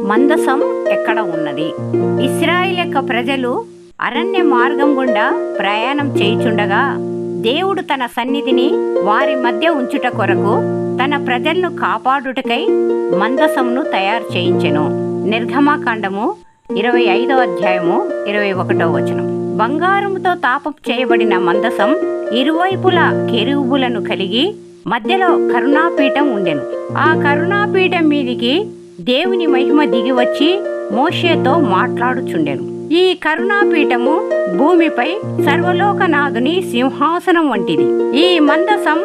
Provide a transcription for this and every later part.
మందసం ఎక్కడ ఉన్నది? ఇశ్రాయేలు యొక్క ప్రజలు అరణ్య మార్గం గుండా ప్రయాణం చేయుచుండగా దేవుడు తన సన్నిధిని వారి మధ్య ఉంచుట కొరకు తన ప్రజలను కాపాడుటకై మందసమును తయారు చేయించెను. నిర్గమాకాండము 25వ అధ్యాయము 21వ వచనం. బంగారముతో తాపం చేయబడిన మందసం ఇరువైపులా కెరూబులను కలిగి మధ్యలో కరుణాపీఠం ఉండెను. ఆ కరుణాపీఠం మీదికి దేవుని మహిమ దిగి వచ్చి మోషేతో మాట్లాడుచుండెను. ఈ కరుణాపీఠము భూమిపై సర్వలోకనాథుని సింహాసనం వంటిది. ఈ మందసం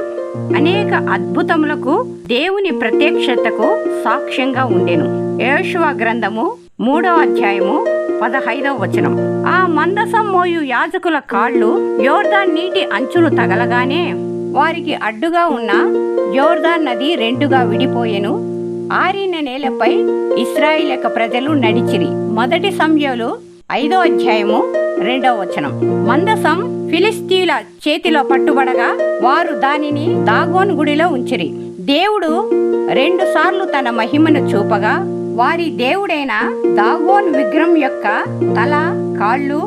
అనేక అద్భుతములకు దేవుని ప్రత్యక్షతకు సాక్ష్యంగా ఉండెను. యోషువ గ్రంథము 3వ అధ్యాయము 15వ వచనం. ఆ మందసం మోయు యాజకుల కాళ్ళు యోర్దాన్ నీటి అంచును తగలగానే వారికి అడ్డుగా ఉన్న యోర్దాన్ నది రెండుగా విడిపోయెను. ఆరిన నేలపై ఇశ్రాయేలు యొక్క ప్రజలు నడిచిరి. మొదటి సమూయేలు 5వ అధ్యాయము 2వ వచనం. మందసం ఫిలిష్తీయుల చేతిలో పట్టుబడగా వారు దానిని దాగోను గుడిలో ఉంచిరి. దేవుడు 2 సార్లు తన మహిమను చూపగా వారి దేవుడైన దాగోను విగ్రహం యొక్క తల, కాళ్ళు,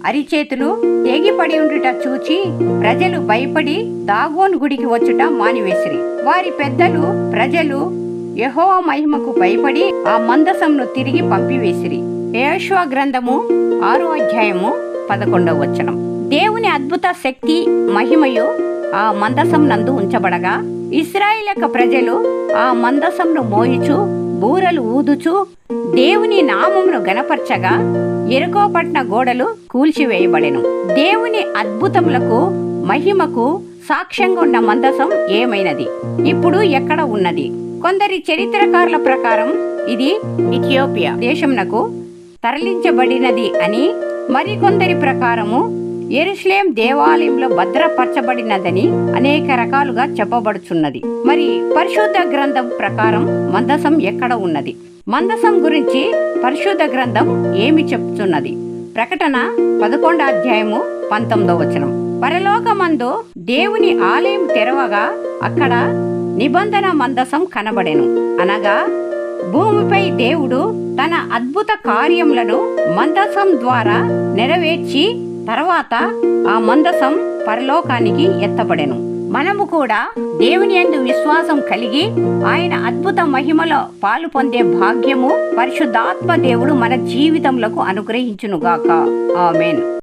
అరిచేతులు తెగిపడి ఉండుట చూచి ప్రజలు భయపడి దాగోను గుడికి వచ్చుట మానివేసిరి. వారి పెద్దలు ప్రజలు యెహోవా మహిమకు భయపడి ఆ మందసంను తిరిగి పంపివేసిరి. యోషువ గ్రంథము 6వ అధ్యాయము 11వ వచనం. దేవుని అద్భుత శక్తి మహిమయు ఆ మందసం నందు ఉంచబడగా ఇశ్రాయేలు యొక్క ప్రజలు ఆ మందసంను మోయుచు బూరలు ఊదుచు దేవుని నామమును గణపరచగా యెరికో పట్టణ గోడలు కూల్చివేయబడెను. దేవుని అద్భుతములకు మహిమకు సాక్ష్యంగా ఉన్న మందసం ఏమైనది? ఇప్పుడు ఎక్కడ ఉన్నది? కొందరి చరిత్రకారుల ప్రకారం ఇది ఇథియోపియా దేశమునకు తరలించబడినది అని, మరికొందరి ప్రకారము యెరూషలేం దేవాలయంలో భద్రపరచబడినదని అనేక రకాలుగా చెప్పబడుచున్నది. మరి పరిశుద్ధ గ్రంథం ప్రకారం మందసం ఎక్కడ ఉన్నది? మందసం గురించి పరిశుద్ధ గ్రంథం ఏమి చెప్తున్నది? ప్రకటన 11వ అధ్యాయము 19వ వచనం. పరలోకమందు దేవుని ఆలయం తెరవగా అక్కడ నిబంధన మందసం కనబడెను. అనగా భూమిపై దేవుడు తన అద్భుత కార్యములను మందసం ద్వారా నెరవేర్చి తర్వాత ఆ మందసం పరలోకానికి ఎత్తబడెను. మనము కూడా దేవుని యందు విశ్వాసం కలిగి ఆయన అద్భుత మహిమలో పాలు పొందే భాగ్యము పరిశుద్ధాత్మ దేవుడు మన జీవితములకు అనుగ్రహించునుగాక. ఆమేన్.